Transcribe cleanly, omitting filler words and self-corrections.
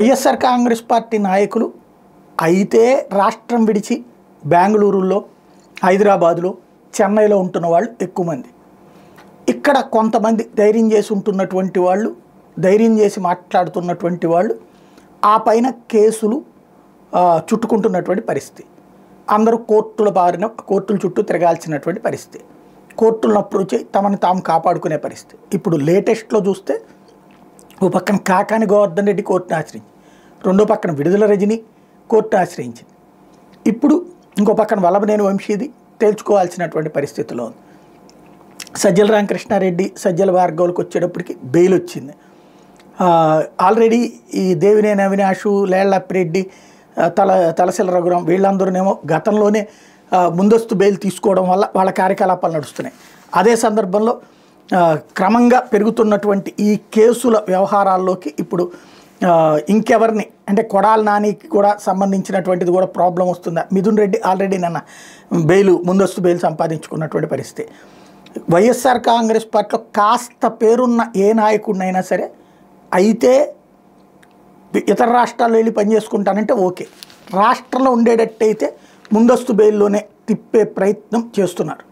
YSR Congress party నాయకులు అయితే రాష్ట్రం విడిచి బెంగళూరులో, హైదరాబాదులో, చెన్నైలో ఉంటున్న వాళ్ళు ఎక్కువ మంది. ఇక్కడ కొంతమంది ధైర్యం చేసి ఉంటున్నటువంటి వాళ్ళు, ధైర్యం చేసి మాట్లాడుతున్నటువంటి వాళ్ళు ఆ పైన కేసులు చుట్టుకుంటున్నటువంటి పరిస్థితి. అందరూ కోర్టుల చుట్టూ తిరగాల్సినటువంటి పరిస్థితి. కోర్టులను అప్రోచ్ అయ్యి తమను తాము కాపాడుకునే పరిస్థితి. ఇప్పుడు లేటెస్ట్లో చూస్తే ఓ పక్కన కాకాని గోవర్ధన్ రెడ్డి కోర్టును ఆశ్రయించింది, రెండో పక్కన విడుదల రజని కోర్టును ఆశ్రయించింది. ఇప్పుడు ఇంకో పక్కన వల్లభనేని వంశీది తేల్చుకోవాల్సినటువంటి పరిస్థితిలో ఉంది. సజ్జల రామకృష్ణారెడ్డి, సజ్జల భార్గవులకు వచ్చేటప్పటికి బెయిల్ వచ్చింది. ఆల్రెడీ ఈ దేవినేని అవినాష్, లేళ్లప్పిరెడ్డి, తలసిల రఘురాం వీళ్ళందరూనేమో గతంలోనే ముందస్తు బెయిల్ తీసుకోవడం వల్ల వాళ్ళ కార్యకలాపాలు నడుస్తున్నాయి. అదే సందర్భంలో క్రమంగా పెరుగుతున్నటువంటి ఈ కేసుల వ్యవహారాల్లోకి ఇప్పుడు ఇంకెవరిని అంటే కొడాలి నానికి కూడా సంబంధించినటువంటిది కూడా ప్రాబ్లం వస్తుందా? మిథున్ రెడ్డి ఆల్రెడీ నిన్న ముందస్తు బెయిల్ సంపాదించుకున్నటువంటి పరిస్థితి. వైఎస్ఆర్ కాంగ్రెస్ పార్టీలో కాస్త పేరున్న ఏ నాయకుడినైనా సరే అయితే ఇతర రాష్ట్రాల్లో వెళ్ళి పనిచేసుకుంటానంటే ఓకే, రాష్ట్రంలో ఉండేటట్టయితే ముందస్తు బెయిల్లోనే తిప్పే ప్రయత్నం చేస్తున్నారు.